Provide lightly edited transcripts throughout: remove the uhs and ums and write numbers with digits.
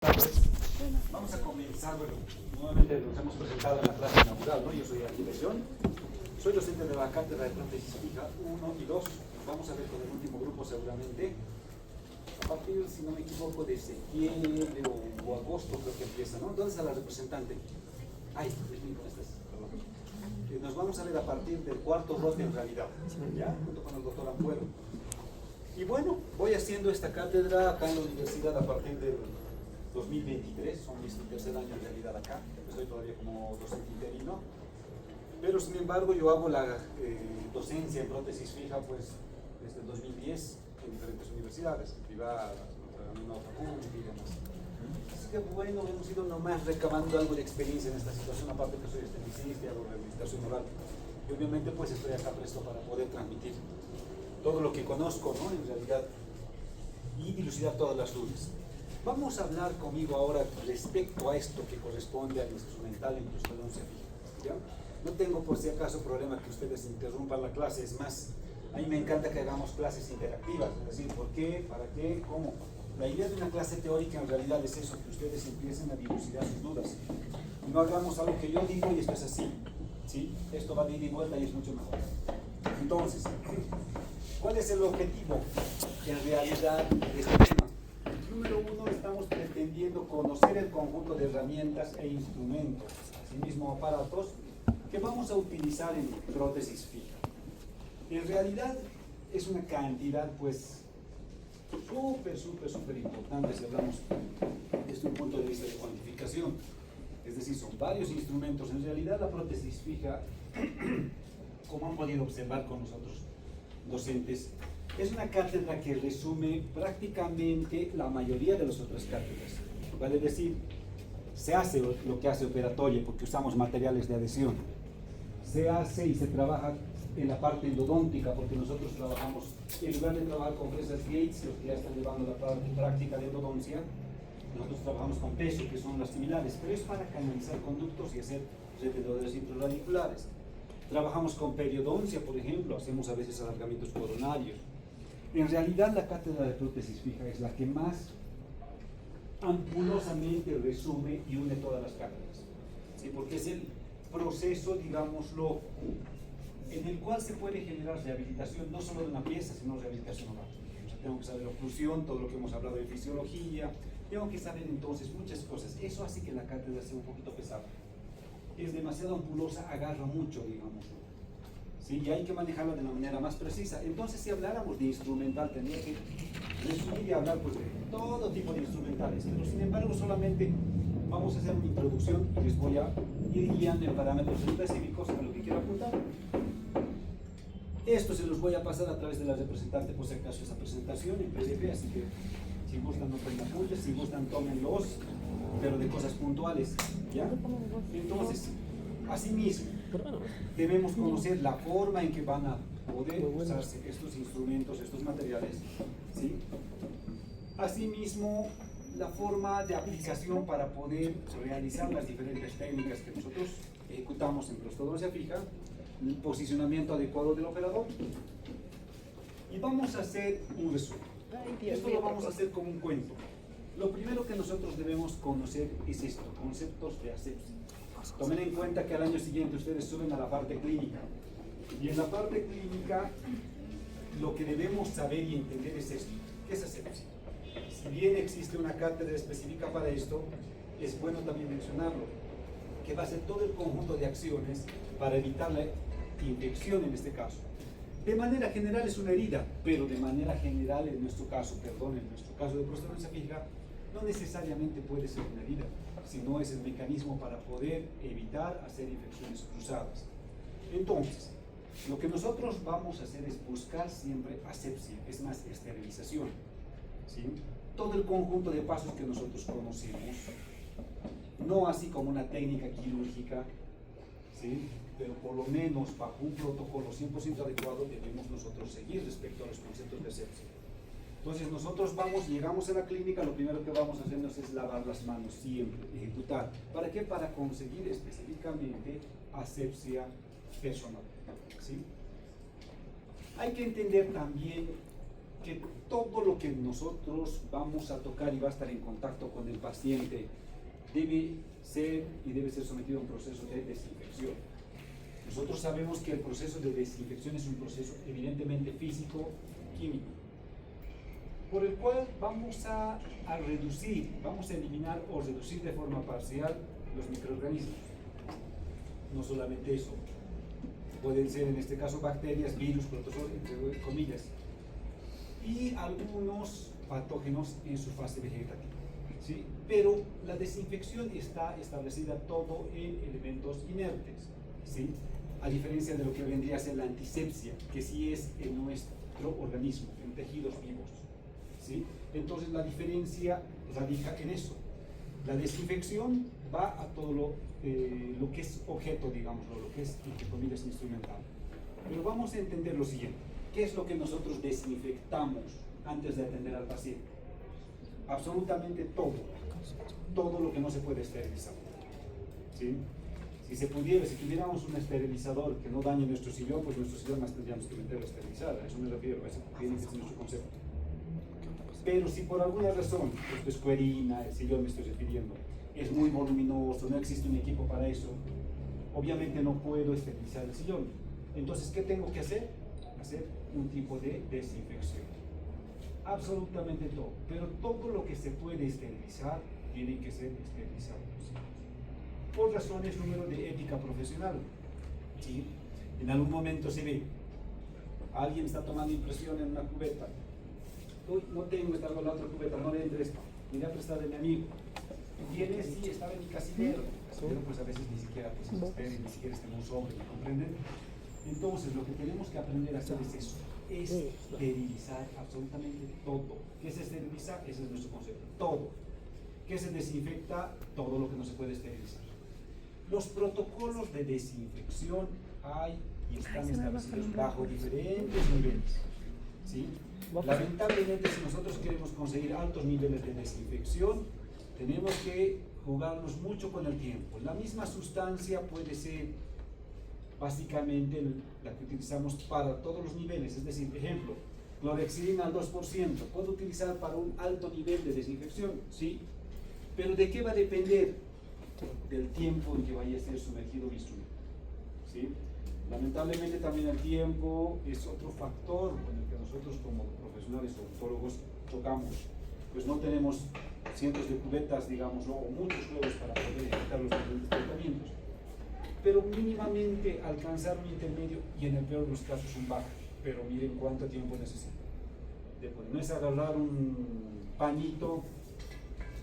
Vamos a comenzar, nuevamente nos hemos presentado en la clase inaugural, ¿no? Yo soy Ángel León, soy docente de la cátedra de prótesis fija 1 y 2, vamos a ver con el último grupo seguramente, a partir, si no me equivoco, de septiembre o agosto creo que empieza, ¿no? ¿Dónde está la representante? Ahí está, ¿cómo estás? Nos vamos a ver a partir del cuarto lote en realidad, ¿ya? Junto con el doctor Ampuero. Y bueno, voy haciendo esta cátedra acá en la universidad a partir del 2023, son mis tercer año en realidad acá, estoy todavía como docente interino, pero sin embargo yo hago la docencia en prótesis fija pues desde el 2010 en diferentes universidades, privadas, en una otra pública y demás. Así que bueno, hemos ido nomás recabando algo de experiencia en esta situación, aparte que soy esteticista y hago rehabilitación oral. Y obviamente pues estoy acá presto para poder transmitir todo lo que conozco, ¿no? En realidad, y dilucidar todas las dudas. Vamos a hablar conmigo ahora respecto a esto que corresponde al instrumental en prostodoncia fija, ¿ya? No tengo por si acaso problema que ustedes interrumpan la clase, es más, a mí me encanta que hagamos clases interactivas, es decir, ¿por qué? ¿Para qué? ¿Cómo? La idea de una clase teórica en realidad es eso, que ustedes empiecen a dilucidar sus dudas. No hagamos algo que yo digo y esto es así, ¿sí? Esto va de ida y vuelta y es mucho mejor. Entonces, ¿cuál es el objetivo en realidad de este tema? Número uno, estamos pretendiendo conocer el conjunto de herramientas e instrumentos, asimismo aparatos, que vamos a utilizar en prótesis fija. En realidad es una cantidad, pues, súper importante si hablamos desde un punto de vista de cuantificación. Es decir, son varios instrumentos. En realidad la prótesis fija, como han podido observar con nosotros docentes, es una cátedra que resume prácticamente la mayoría de las otras cátedras. Vale decir, se hace lo que hace operatoria porque usamos materiales de adhesión. Se hace y se trabaja en la parte endodóntica porque nosotros trabajamos, en lugar de trabajar con fresas Gates, los que ya están llevando la práctica de endodoncia, nosotros trabajamos con peso, que son las similares, pero es para canalizar conductos y hacer retendedores intrarradiculares. Trabajamos con periodoncia, por ejemplo, hacemos a veces alargamientos coronarios. En realidad la cátedra de prótesis fija es la que más ampulosamente resume y une todas las cátedras, ¿sí? Porque es el proceso, digámoslo, en el cual se puede generar rehabilitación no solo de una pieza, sino rehabilitación oral. O sea, tengo que saber la oclusión, todo lo que hemos hablado de fisiología, tengo que saber entonces muchas cosas. Eso hace que la cátedra sea un poquito pesada. Es demasiado ampulosa, agarra mucho, digámoslo. ¿Sí? Y hay que manejarla de una manera más precisa. Entonces, si habláramos de instrumental, tendría que resumir y hablar pues, de todo tipo de instrumentales, pero sin embargo solamente vamos a hacer una introducción y les voy a ir guiando en parámetros específicos a lo que quiero apuntar. Esto se los voy a pasar a través de la representante, por si acaso, esa presentación en PDF, así que si gustan no tomen apuntes, si gustan tómenlos, pero de cosas puntuales, ¿ya? Entonces, asimismo, debemos conocer la forma en que van a poder usarse estos instrumentos, estos materiales, ¿sí? Asimismo, la forma de aplicación para poder realizar las diferentes técnicas que nosotros ejecutamos en prostodoncia fija, el posicionamiento adecuado del operador. Y vamos a hacer un resumen. Esto lo vamos a hacer como un cuento. Lo primero que nosotros debemos conocer es esto, conceptos de asepsia. Tomen en cuenta que al año siguiente ustedes suben a la parte clínica. Y en la parte clínica, lo que debemos saber y entender es esto. ¿Qué es asepsia? Si bien existe una cátedra específica para esto, es bueno también mencionarlo, que va a ser todo el conjunto de acciones para evitar la infección en este caso. De manera general es una herida, pero de manera general en nuestro caso de prostodoncia fija, no necesariamente puede ser una herida, sino es el mecanismo para poder evitar hacer infecciones cruzadas. Entonces, lo que nosotros vamos a hacer es buscar siempre asepsia, es más, esterilización, ¿sí? Todo el conjunto de pasos que nosotros conocemos, no así como una técnica quirúrgica, ¿sí? Pero por lo menos bajo un protocolo 100% adecuado debemos nosotros seguir respecto a los conceptos de asepsia. Entonces nosotros llegamos a la clínica, lo primero que vamos a hacernos es lavar las manos siempre, ejecutar. ¿Para qué? Para conseguir específicamente asepsia personal, ¿sí? Hay que entender también que todo lo que nosotros vamos a tocar y va a estar en contacto con el paciente debe ser sometido a un proceso de desinfección. Nosotros sabemos que el proceso de desinfección es un proceso evidentemente físico-químico, por el cual vamos a eliminar o reducir de forma parcial los microorganismos. No solamente eso, pueden ser en este caso bacterias, virus, protozoos, entre comillas, y algunos patógenos en su fase vegetativa, ¿sí? Pero la desinfección está establecida todo en elementos inertes, ¿sí? A diferencia de lo que vendría a ser la antisepsia, que sí es en nuestro organismo, en tejidos vivos, ¿sí? Entonces la diferencia radica en eso. La desinfección va a todo lo que es objeto, digámoslo, lo que es, entre comillas, instrumental. Pero vamos a entender lo siguiente. ¿Qué es lo que nosotros desinfectamos antes de atender al paciente? Absolutamente todo lo que no se puede esterilizar, ¿sí? Si tuviéramos un esterilizador que no dañe nuestro sillón, pues nuestro sillón más tendríamos que meterlo a esterilizar. A eso me refiero, ese tiene que ser nuestro concepto. Pero si por alguna razón, pues puerina, el sillón me estoy refiriendo, es muy voluminoso, no existe un equipo para eso, obviamente no puedo esterilizar el sillón. Entonces, ¿qué tengo que hacer? Hacer un tipo de desinfección. Absolutamente todo, pero todo lo que se puede esterilizar tiene que ser esterilizado. Por razones, número de ética profesional, ¿sí? En algún momento se ve, alguien está tomando impresión en una cubeta. Uy, no tengo, está con la otra cubeta, no le entre esto. Mira, prestada de mi amigo. ¿Tienes? Sí, estaba en mi casillero. Pero pues a veces ni siquiera pues, ni siquiera está en un sobre, ¿me comprenden? Entonces, lo que tenemos que aprender a hacer es eso, esterilizar absolutamente todo. ¿Qué se esteriliza? Ese es nuestro concepto, todo. ¿Qué se desinfecta? Todo lo que no se puede esterilizar. Los protocolos de desinfección hay y están establecidos bajo diferentes niveles, ¿sí? Lamentablemente, si nosotros queremos conseguir altos niveles de desinfección, tenemos que jugarnos mucho con el tiempo. La misma sustancia puede ser básicamente la que utilizamos para todos los niveles, es decir, ejemplo, clorhexidina al 2%, ¿puedo utilizar para un alto nivel de desinfección? Sí, pero ¿de qué va a depender? Del tiempo en que vaya a ser sumergido mi instrumento, ¿sí? Lamentablemente también el tiempo es otro factor con el que nosotros como profesionales odontólogos chocamos, pues no tenemos cientos de cubetas, digamos, o muchos juegos para poder ejecutar los diferentes tratamientos, pero mínimamente alcanzar un intermedio y en el peor de los casos un bajo. Pero miren cuánto tiempo necesita. No es agarrar un pañito,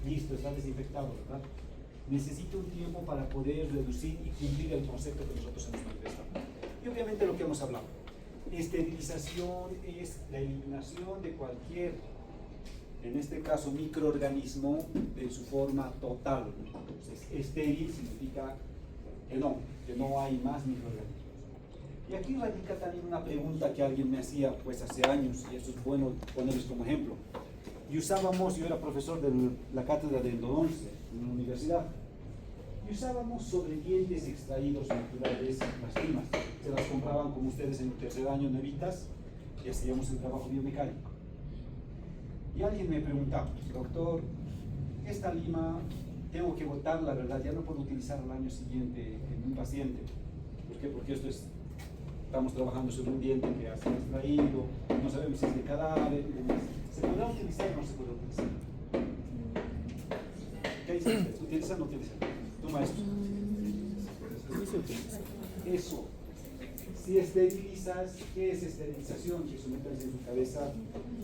listo, está desinfectado, ¿verdad? Necesita un tiempo para poder reducir y cumplir el concepto que nosotros hemos manifestado. Y obviamente lo que hemos hablado, esterilización es la eliminación de cualquier, en este caso, microorganismo de su forma total. Entonces, estéril significa que no hay más microorganismos. Y aquí radica también una pregunta que alguien me hacía pues hace años, y eso es bueno ponerles como ejemplo. Yo era profesor de la cátedra de endodoncia en la universidad, y usábamos sobrevivientes extraídos naturales, las limas. Se las compraban como ustedes en el tercer año, nuevitas, y hacíamos el trabajo biomecánico. Y alguien me preguntaba, doctor, esta lima tengo que botarla, la verdad, ya no puedo utilizarla al año siguiente en un paciente. ¿Por qué? Porque estamos trabajando sobre un diente que ha sido extraído, no sabemos si es de cadáver, ¿se podrá utilizar o no se puede utilizar? ¿Qué dicen ustedes? ¿Utilizan o no utilizan? Tú, maestro. Eso. Si esterilizas, ¿qué es esterilización? Que eso metas en su cabeza.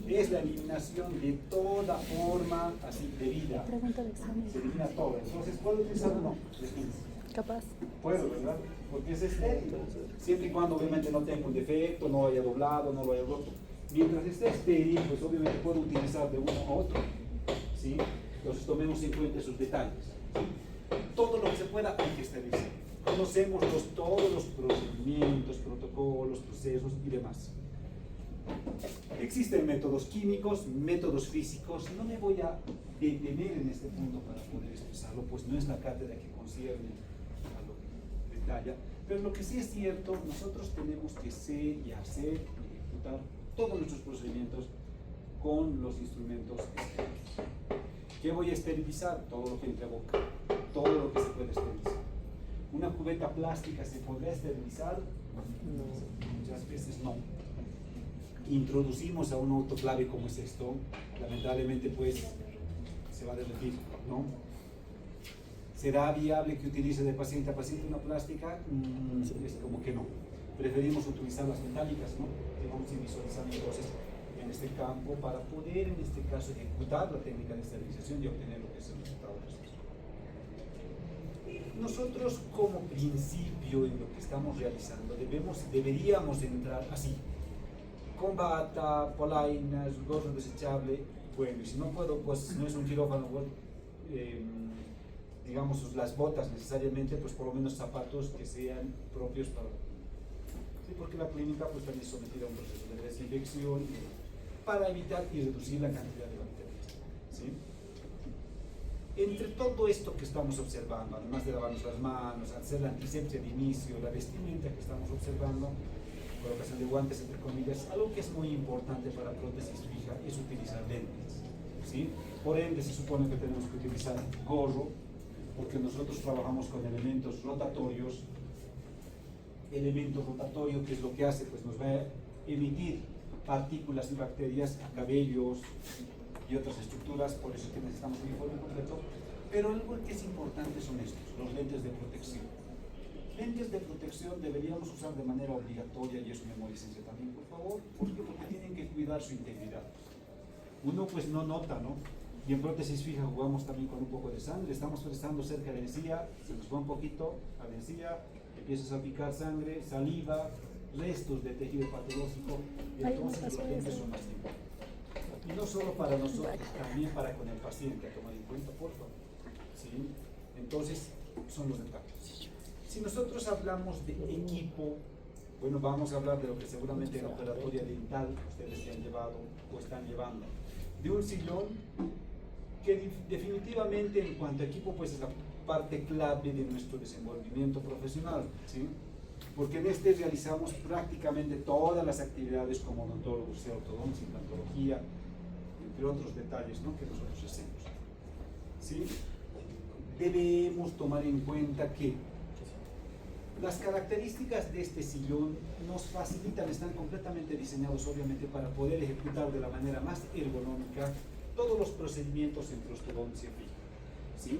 Es la eliminación de toda forma así de vida. Pregunta de examen. Se elimina todo. Entonces, ¿puedo utilizar o no? Capaz. Puedo, ¿verdad? Porque es estéril. Siempre y cuando obviamente no tenga un defecto, no haya doblado, no lo haya roto. Mientras esté estéril, pues obviamente puedo utilizar de uno a otro, ¿sí? Entonces tomemos en cuenta esos detalles, ¿sí? Todo lo que se pueda hay que esterilizar. Conocemos todos los procedimientos, protocolos, procesos y demás. Existen métodos químicos, métodos físicos. No me voy a detener en este punto para poder expresarlo, pues no es la cátedra que concierne a lo que detalla. Pero lo que sí es cierto, nosotros tenemos que ser y hacer y ejecutar todos nuestros procedimientos con los instrumentos estériles. ¿Qué voy a esterilizar? Todo lo que entre a boca, todo lo que se puede esterilizar. ¿Una cubeta plástica se podrá esterilizar? No. Muchas veces no. Introducimos a un autoclave como es esto, lamentablemente pues se va a derretir, ¿no? ¿Será viable que utilice de paciente a paciente una plástica? Es como que no. Preferimos utilizar las metálicas, ¿no? Que vamos a ir visualizando entonces en este campo para poder en este caso ejecutar la técnica de esterilización y obtener lo que es el resultado. Nosotros como principio en lo que estamos realizando deberíamos entrar así, con bata, polainas, gorro desechable. Bueno, y si no puedo, pues no es un quirófano, digamos las botas necesariamente, pues por lo menos zapatos que sean propios para... Sí, porque la clínica pues también es sometida a un proceso de desinfección para evitar y reducir la cantidad de bacterias, ¿sí? Entre todo esto que estamos observando, además de lavarnos las manos, hacer la antisepsia de inicio, la vestimenta que estamos observando, colocación de guantes entre comillas, algo que es muy importante para prótesis fija es utilizar lentes, ¿sí? Por ende se supone que tenemos que utilizar gorro, porque nosotros trabajamos con elementos rotatorios. Elemento rotatorio, que es lo que hace, pues nos va a emitir partículas y bacterias a cabellos y otras estructuras, por eso es que necesitamos un informe completo. Pero algo que es importante son estos, los lentes de protección. Lentes de protección deberíamos usar de manera obligatoria, y eso memorícense también, por favor. ¿Por qué? Porque tienen que cuidar su integridad. Uno pues no nota, ¿no? Y en prótesis fija jugamos también con un poco de sangre, estamos prestando cerca de la encía, se nos va un poquito a la encía, empieza a salpicar sangre, saliva, restos de tejido patológico, y entonces los lentes son más importantes. Y no solo para nosotros, también para con el paciente, a tomar en cuenta, por favor. ¿Sí? Entonces, son los detalles. Si nosotros hablamos de equipo, bueno, vamos a hablar de lo que seguramente en la operatoria dental ustedes ya han llevado o están llevando. De un sillón que definitivamente en cuanto a equipo pues es la parte clave de nuestro desenvolvimiento profesional, ¿sí? Porque en este realizamos prácticamente todas las actividades como odontólogos, sea ortodoncia, implantología, entre otros detalles, ¿no?, que nosotros hacemos, ¿sí? Debemos tomar en cuenta que las características de este sillón nos facilitan, están completamente diseñados obviamente para poder ejecutar de la manera más ergonómica todos los procedimientos en prostodoncia fija, ¿sí?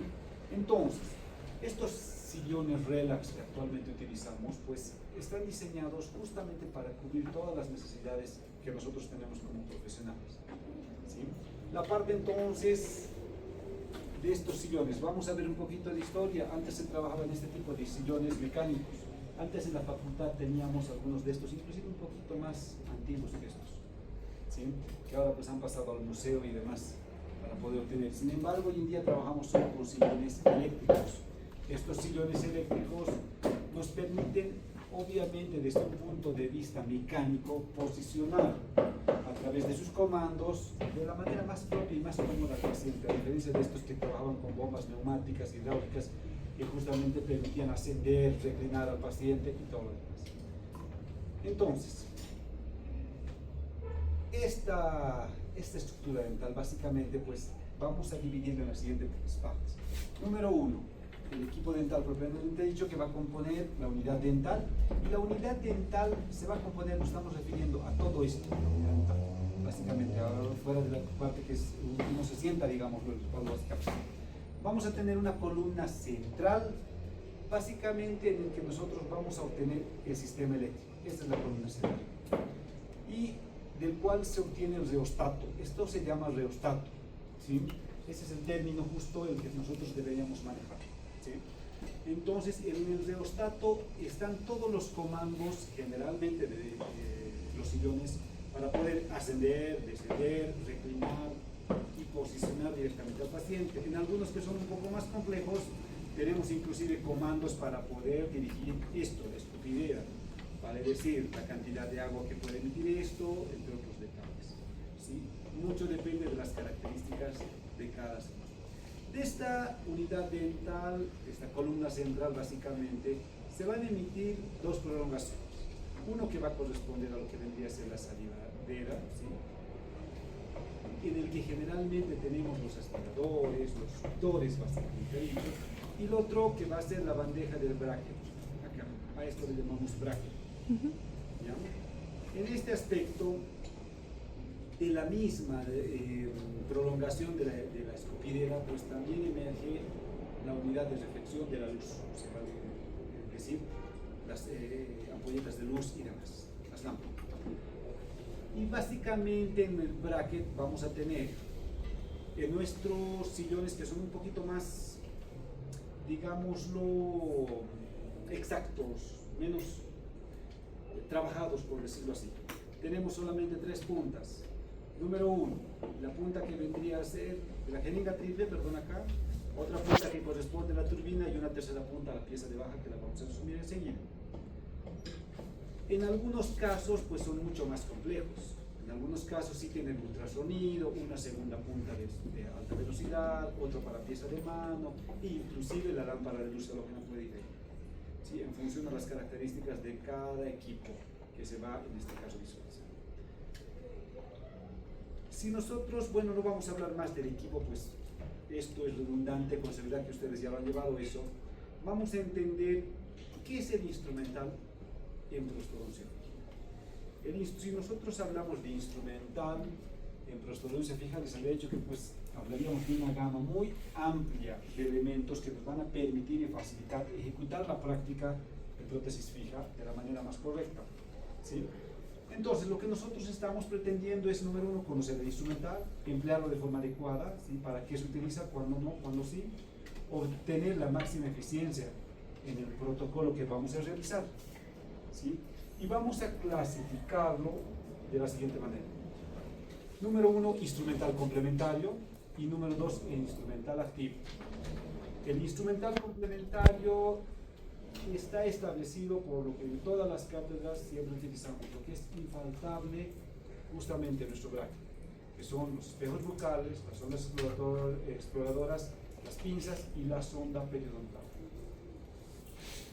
Entonces, estos sillones relax que actualmente utilizamos, pues están diseñados justamente para cubrir todas las necesidades que nosotros tenemos como profesionales, ¿sí? La parte entonces de estos sillones, vamos a ver un poquito de historia. Antes se trabajaba en este tipo de sillones mecánicos. Antes en la facultad teníamos algunos de estos, inclusive un poquito más antiguos que estos, ¿sí?, que ahora pues han pasado al museo y demás para poder obtener. Sin embargo, hoy en día trabajamos solo con sillones eléctricos. Estos sillones eléctricos nos permiten, obviamente desde un punto de vista mecánico, posicionar a través de sus comandos de la manera más propia y más cómoda al paciente, a diferencia de estos que trabajaban con bombas neumáticas, hidráulicas, que justamente permitían ascender, reclinar al paciente y todo lo demás. Entonces, esta estructura dental básicamente pues vamos a dividirla en las siguientes partes. Número 1, el equipo dental propiamente dicho, que va a componer la unidad dental, y la unidad dental se va a componer, nos estamos refiriendo a todo esto, la unidad dental, básicamente, fuera de la parte que uno se sienta, digamos, básicamente. Vamos a tener una columna central, básicamente en el que nosotros vamos a obtener el sistema eléctrico. Esta es la columna central, y del cual se obtiene el reostato. Esto se llama reostato, ¿sí? Ese es el término justo el que nosotros deberíamos manejar, ¿sí? Entonces, en el reostato están todos los comandos, generalmente de los sillones, para poder ascender, descender, reclinar y posicionar directamente al paciente. En algunos que son un poco más complejos, tenemos inclusive comandos para poder dirigir esto, la escupidera, vale decir, la cantidad de agua que puede emitir esto, entre otros detalles, ¿sí? Mucho depende de las características de cada sistema. De esta unidad dental, esta columna central básicamente, se van a emitir dos prolongaciones. Uno que va a corresponder a lo que vendría a ser la salivadera, ¿sí?, en el que generalmente tenemos los aspiradores, los suctores básicamente ahí, y el otro que va a ser la bandeja del bracket, acá, a esto le llamamos bracket. ¿Ya? En este aspecto, de la misma prolongación de la escupidera, pues también emerge la unidad de reflexión de la luz, se va a decir, las ampolletas de luz y demás, las lámparas. Y básicamente en el bracket vamos a tener en nuestros sillones que son un poquito más, digámoslo, exactos, menos trabajados, por decirlo así. Tenemos solamente 3 puntas. Número 1, la punta que vendría a ser de la jeringa triple, perdón, acá, otra punta que corresponde a la turbina y una tercera punta a la pieza de baja que la vamos a resumir enseguida. En algunos casos pues son mucho más complejos. En algunos casos sí tienen ultrasonido, una segunda punta de alta velocidad, otro para pieza de mano, e inclusive la lámpara de luz halógena puede ir ahí, ¿sí? En función de las características de cada equipo que se va en este caso visualizar. Si nosotros, bueno, no vamos a hablar más del equipo, pues esto es redundante, con seguridad que ustedes ya lo han llevado eso. Vamos a entender qué es el instrumental en prostodontia. Si nosotros hablamos de instrumental en prostodontia fija, les había dicho que pues hablaríamos de una gama muy amplia de elementos que nos van a permitir y facilitar ejecutar la práctica de prótesis fija de la manera más correcta, ¿sí? Entonces, lo que nosotros estamos pretendiendo es, número 1, conocer el instrumental, emplearlo de forma adecuada, ¿sí? Para qué se utiliza, cuándo no, cuándo sí, obtener la máxima eficiencia en el protocolo que vamos a realizar, ¿sí? Y vamos a clasificarlo de la siguiente manera. Número 1, instrumental complementario, y número 2, instrumental activo. El instrumental complementario está establecido por lo que en todas las cátedras siempre utilizamos, lo que es infaltable justamente en nuestro bracket, que son los espejos bucales, las ondas exploradoras, las pinzas y la sonda periodontal.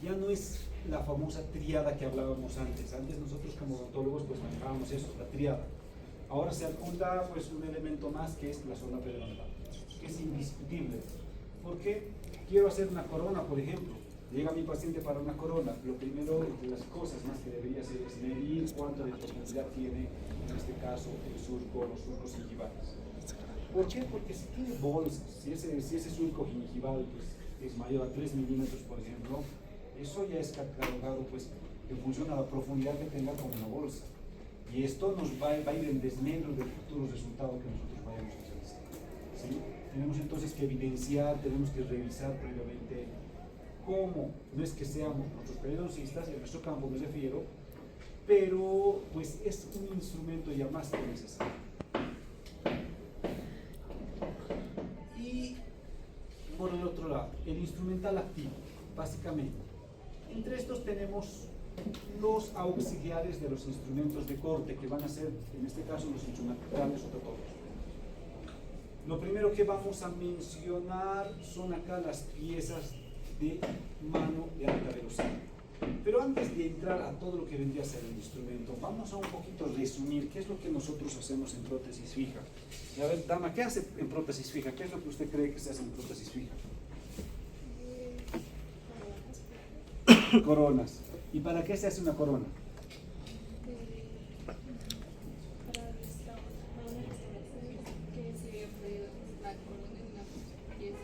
Ya no es la famosa triada que hablábamos antes. Antes nosotros como odontólogos pues manejábamos eso, la triada. Ahora se adjunta pues un elemento más que es la sonda periodontal, que es indiscutible. Porque quiero hacer una corona, por ejemplo. Llega mi paciente para una corona, lo primero de las cosas más que debería hacer es medir cuánto de profundidad tiene, en este caso, el surco, los surcos gingivales. ¿Por qué? Porque si tiene bolsas, si ese surco gingival pues, es mayor a 3 milímetros, por ejemplo, eso ya es catalogado pues, en función a la profundidad que tenga como una bolsa. Y esto nos va a ir en desmedro del futuro resultado que nosotros vayamos a realizar, ¿sí? Tenemos entonces que evidenciar, tenemos que revisar previamente cómo, no es que seamos nuestros periodoncistas, en nuestro campo me refiero, pero pues es un instrumento ya más que necesario. Y por el otro lado, el instrumental activo, básicamente. Entre estos tenemos los auxiliares de los instrumentos de corte, que van a ser, en este caso, los instrumentales ortodónticos. Lo primero que vamos a mencionar son acá las piezas de mano de alta velocidad. Pero antes de entrar a todo lo que vendría a ser el instrumento, vamos a un poquito resumir qué es lo que nosotros hacemos en prótesis fija. Y a ver, dama, ¿qué hace en prótesis fija? ¿Qué es lo que usted cree que se hace en prótesis fija? Coronas. ¿Y para qué se hace una corona? Para restauración, que se vea la corona en una pieza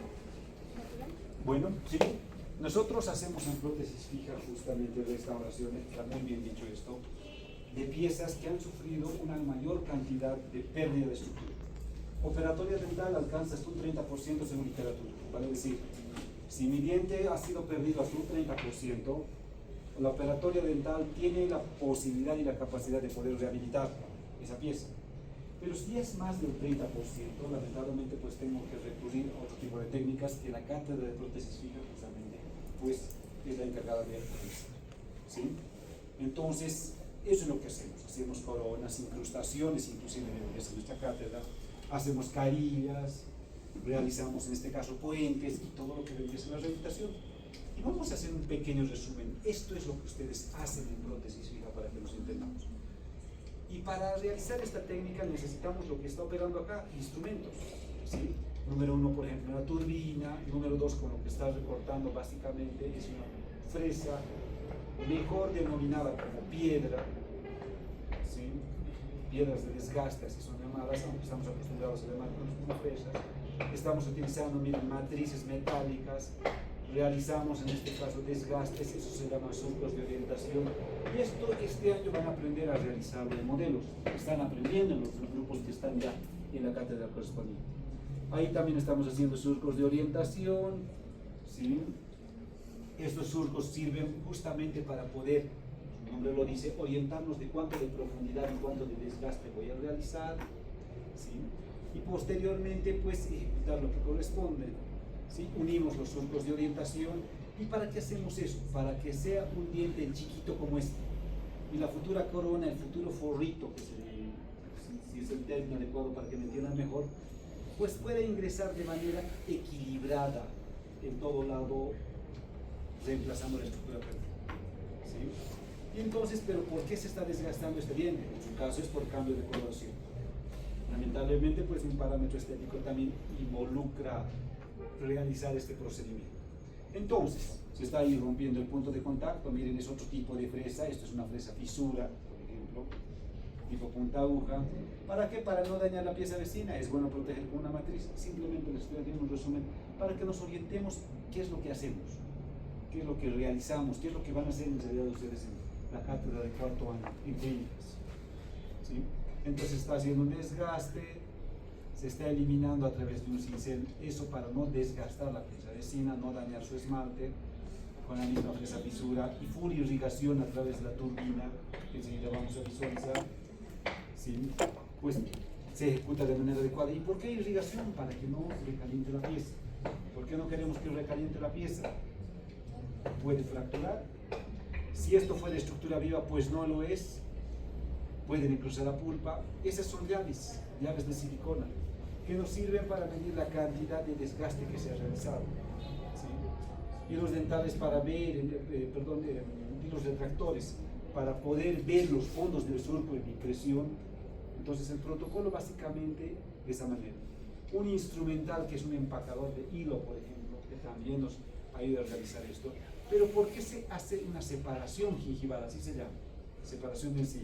natural. Bueno, sí. Nosotros hacemos en prótesis fija justamente restauraciones, está muy bien dicho esto, de piezas que han sufrido una mayor cantidad de pérdida de estructura. Operatoria dental alcanza hasta un 30% según literatura. Vale decir, si mi diente ha sido perdido hasta un 30%, la operatoria dental tiene la posibilidad y la capacidad de poder rehabilitar esa pieza. Pero si es más del 30%, lamentablemente pues tengo que recurrir a otro tipo de técnicas que la cátedra de prótesis fija justamente pues es la encargada de realizar, ¿sí? Entonces, eso es lo que hacemos. Hacemos coronas, incrustaciones, inclusive en nuestra cátedra, hacemos carillas, realizamos en este caso puentes y todo lo que vendría en la rehabilitación. Y vamos a hacer un pequeño resumen. Esto es lo que ustedes hacen en prótesis fija para que nos entendamos. Y para realizar esta técnica necesitamos lo que está operando acá, instrumentos, ¿sí? Número 1, por ejemplo, una turbina. Número 2, con lo que está recortando básicamente es una fresa, mejor denominada como piedra, ¿sí? Piedras de desgaste, así son llamadas, aunque estamos acostumbrados a llamarlas como fresas. Estamos utilizando, miren, matrices metálicas. Realizamos en este caso desgastes, eso se llama surcos de orientación, y esto este año van a aprender a realizar de modelos, están aprendiendo en los grupos que están ya en la cátedra correspondiente. Ahí también estamos haciendo surcos de orientación, ¿sí? Estos surcos sirven justamente para poder, su nombre lo dice, orientarnos de cuánto de profundidad y cuánto de desgaste voy a realizar, ¿sí? Y posteriormente pues ejecutar lo que corresponde. ¿Sí? Unimos los surcos de orientación. ¿Y para qué hacemos eso? Para que sea un diente chiquito como este, y la futura corona, el futuro forrito, que si es el término adecuado para que me entiendan mejor, pues pueda ingresar de manera equilibrada en todo lado, reemplazando la estructura perfecta, ¿sí? Y entonces, ¿pero por qué se está desgastando este diente? En su caso es por cambio de coloración. Lamentablemente, pues un parámetro estético también involucra realizar este procedimiento. Entonces, se está ahí rompiendo el punto de contacto. Miren, es otro tipo de fresa. Esto es una fresa fisura, por ejemplo, tipo punta aguja. ¿Para qué? Para no dañar la pieza vecina. Es bueno proteger con una matriz. Simplemente les estoy haciendo un resumen para que nos orientemos qué es lo que hacemos, qué es lo que realizamos, qué es lo que van a hacer en realidad ustedes en la cátedra de cuarto año en clínicas, ¿sí? Entonces está haciendo un desgaste, se está eliminando a través de un cincel, eso para no desgastar la pieza vecina, no dañar su esmalte, con la misma fresa fisura, y full irrigación a través de la turbina, que enseguida vamos a visualizar, ¿sí? Pues se ejecuta de manera adecuada. ¿Y por qué irrigación? Para que no recaliente la pieza. ¿Por qué no queremos que recaliente la pieza? Puede fracturar. Si esto fue de estructura viva, pues no lo es. Pueden incluso la pulpa. Esas son llaves de silicona, que nos sirven para medir la cantidad de desgaste que se ha realizado, ¿sí? Y los dentales para ver, y los retractores para poder ver los fondos del surco en impresión. Entonces el protocolo básicamente de esa manera. Un instrumental que es un empacador de hilo, por ejemplo, que también nos ayuda a realizar esto. Pero ¿por qué se hace una separación gingival? Así se llama, separación de encía.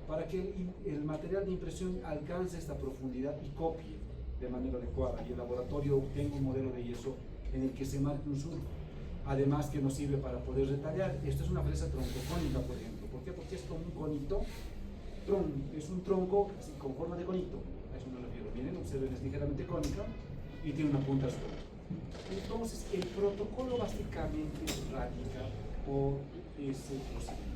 Para que el material de impresión alcance esta profundidad y copie de manera adecuada, y el laboratorio obtenga un modelo de yeso en el que se marque un surco. Además que nos sirve para poder retallar. Esto es una fresa troncocónica, por ejemplo. ¿Por qué? Porque es como un conito, es un tronco así, con forma de conito, a eso me refiero. Miren, observen, es ligeramente cónica y tiene una punta redonda. Entonces, el protocolo básicamente radica por ese procedimiento.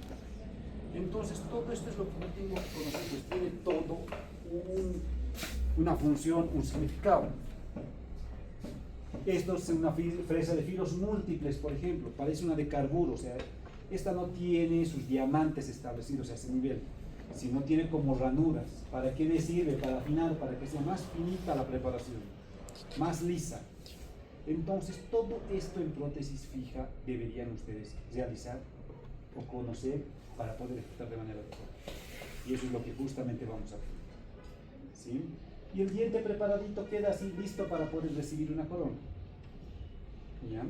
Entonces, todo esto es lo que no tengo que conocer, pues tiene todo una función, un significado. Esto es una fresa de filos múltiples, por ejemplo, parece una de carburo, o sea, esta no tiene sus diamantes establecidos a ese nivel, sino tiene como ranuras. ¿Para qué me sirve? Para afinar, para que sea más finita la preparación, más lisa. Entonces, todo esto en prótesis fija deberían ustedes realizar o conocer para poder ejecutar de manera adecuada. Y eso es lo que justamente vamos a hacer, ¿sí? Y el diente preparadito queda así listo para poder recibir una corona. ¿Ya?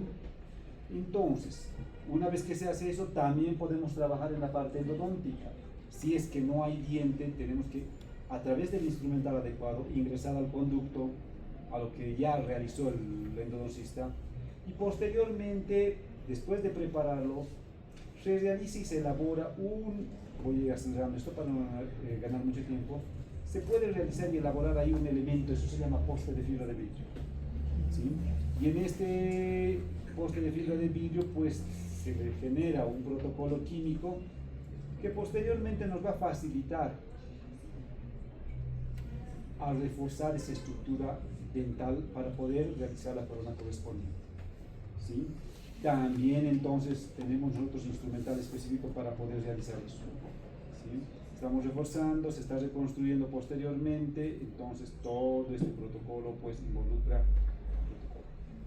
Entonces, una vez que se hace eso, también podemos trabajar en la parte endodóntica. Si es que no hay diente, tenemos que, a través del instrumental adecuado, ingresar al conducto, a lo que ya realizó el endodoncista, y posteriormente, después de prepararlo, se realiza y se elabora voy a ir acelerando esto para no ganar mucho tiempo. Se puede realizar y elaborar ahí un elemento, eso se llama poste de fibra de vidrio, ¿sí? Y en este poste de fibra de vidrio pues se le genera un protocolo químico que posteriormente nos va a facilitar a reforzar esa estructura dental para poder realizar la corona correspondiente, ¿sí? También entonces tenemos nosotros instrumental específico para poder realizar eso, ¿sí? Estamos reforzando, se está reconstruyendo posteriormente, entonces todo este protocolo pues involucra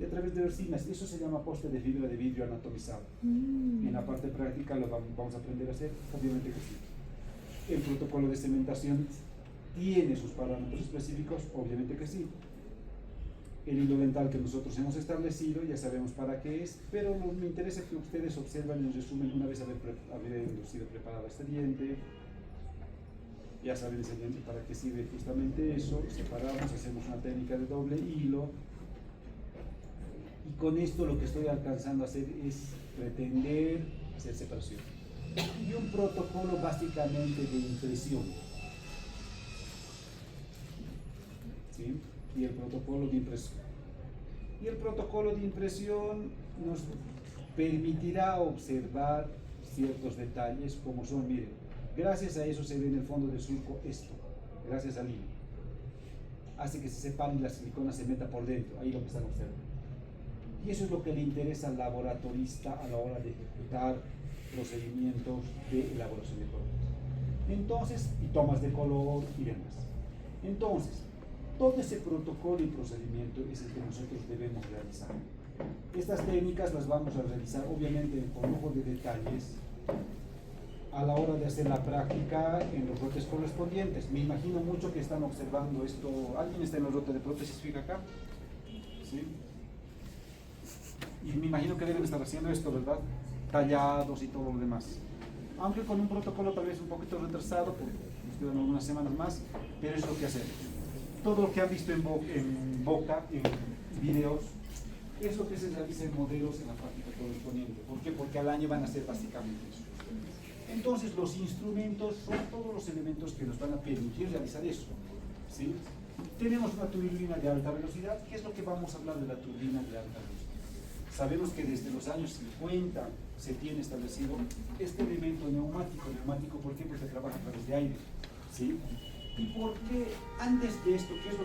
y a través de resinas, eso se llama poste de fibra de vidrio anatomizado. En la parte práctica lo vamos a aprender a hacer, obviamente que sí. ¿El protocolo de cementación tiene sus parámetros específicos? Obviamente que sí. El hilo dental que nosotros hemos establecido, ya sabemos para qué es, pero me interesa que ustedes observen en resumen, una vez haber sido preparado este diente, ya saben ese diente para qué sirve justamente eso, separamos, hacemos una técnica de doble hilo, y con esto lo que estoy alcanzando a hacer es pretender hacer separación. Y un protocolo básicamente de impresión. ¿Sí? Y el protocolo de impresión. Y el protocolo de impresión nos permitirá observar ciertos detalles como son, miren, gracias a eso se ve en el fondo del surco esto, gracias al hilo. Hace que se separe y la silicona se meta por dentro, ahí lo que están observando. Y eso es lo que le interesa al laboratorista a la hora de ejecutar procedimientos de elaboración de color. Entonces, y tomas de color y demás. Entonces, todo ese protocolo y procedimiento es el que nosotros debemos realizar. Estas técnicas las vamos a realizar obviamente con lujo de detalles a la hora de hacer la práctica en los lotes correspondientes. Me imagino mucho que están observando esto. ¿Alguien está en los lotes de prótesis fija acá? ¿Sí? Y me imagino que deben estar haciendo esto, ¿verdad? Tallados y todo lo demás. Aunque con un protocolo tal vez un poquito retrasado, porque nos quedan algunas semanas más, pero es lo que hacemos. Todo lo que han visto en Boca, en videos, es lo que se realiza en modelos en la práctica correspondiente. ¿Por qué? Porque al año van a ser básicamente eso. Entonces los instrumentos son todos los elementos que nos van a permitir realizar eso. ¿Sí? Tenemos una turbina de alta velocidad. ¿Qué es lo que vamos a hablar de la turbina de alta velocidad? Sabemos que desde los años 50 se tiene establecido este elemento neumático. ¿Neumático por qué? Porque trabaja a través de aire. ¿Sí? ¿Y por qué antes de esto, qué es lo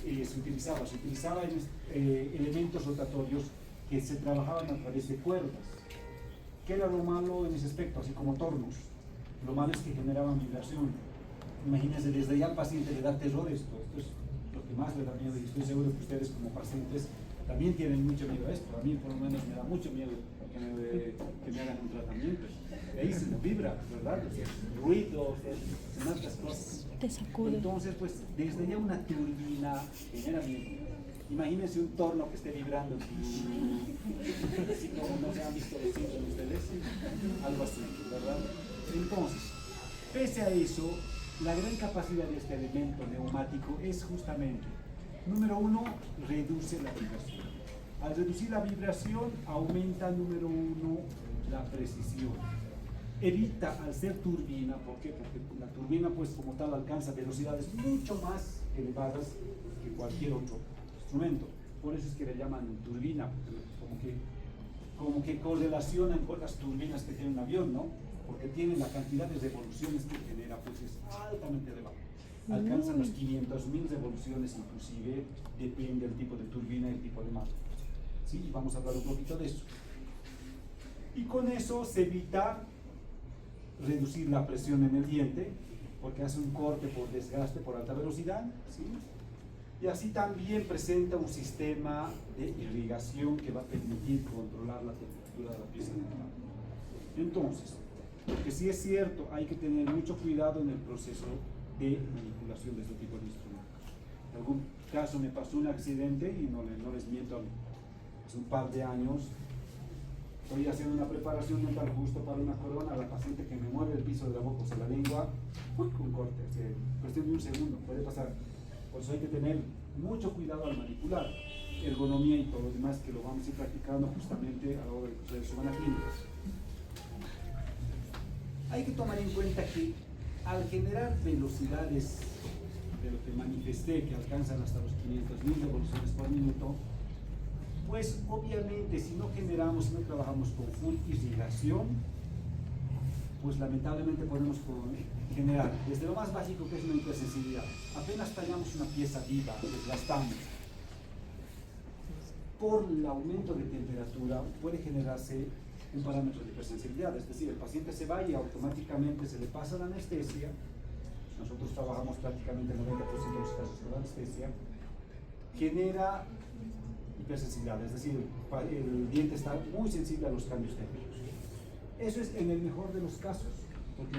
que se utilizaba? Se utilizaban elementos rotatorios que se trabajaban a través de cuerdas. ¿Qué era lo malo en ese aspecto? Así como tornos. Lo malo es que generaban vibración. Imagínense, desde ya al paciente le da terror esto. Esto es lo que más le da miedo y estoy seguro que ustedes como pacientes también tienen mucho miedo a esto. A mí por lo menos me da mucho miedo que me hagan un tratamiento. Ahí se vibra, ¿verdad? Ruido, tantas cosas. Te sacude. Entonces, pues, desde ya una turbina genera miedo. Imagínense un torno que esté vibrando, así como no se han visto los Simpsons ustedes, algo así, ¿verdad? Entonces, pese a eso, la gran capacidad de este elemento neumático es justamente, número uno, reduce la vibración. Al reducir la vibración, aumenta, número uno, la precisión. Evita, al ser turbina, ¿por qué? Porque la turbina, pues, como tal, alcanza velocidades mucho más elevadas que cualquier otro instrumento. Por eso es que le llaman turbina, porque como que correlacionan con las turbinas que tiene un avión, ¿no? Porque tienen la cantidad de revoluciones que genera, pues es altamente elevada. Alcanzan las 500.000 revoluciones inclusive, depende del tipo de turbina y el tipo de máquina. ¿Sí? Y vamos a hablar un poquito de eso. Y con eso se evita reducir la presión en el diente, porque hace un corte por desgaste por alta velocidad, ¿sí? Y así también presenta un sistema de irrigación que va a permitir controlar la temperatura de la pieza dental. Entonces, porque sí es cierto, hay que tener mucho cuidado en el proceso de manipulación de este tipo de instrumentos. En algún caso me pasó un accidente y no les miento, hace un par de años estoy haciendo una preparación dental justo para una corona, la paciente que me mueve el piso de la boca, o sea, la lengua, con corte, cuestión de un segundo, puede pasar. Por eso hay que tener mucho cuidado al manipular, ergonomía y todo lo demás que lo vamos a ir practicando justamente a la hora de que ustedes suban a clínicas. Hay que tomar en cuenta que al generar velocidades de lo que manifesté, que alcanzan hasta los 500.000 revoluciones por minuto, pues obviamente si no trabajamos con full irrigación, pues lamentablemente podemos generar desde lo más básico, que es una hipersensibilidad. Apenas tallamos una pieza viva, desgastamos. Por el aumento de temperatura puede generarse un parámetro de hipersensibilidad, es decir, el paciente se va y automáticamente se le pasa la anestesia. Nosotros trabajamos prácticamente el 90% de los casos con anestesia. Genera hipersensibilidad, es decir, el diente está muy sensible a los cambios térmicos. Eso es en el mejor de los casos, porque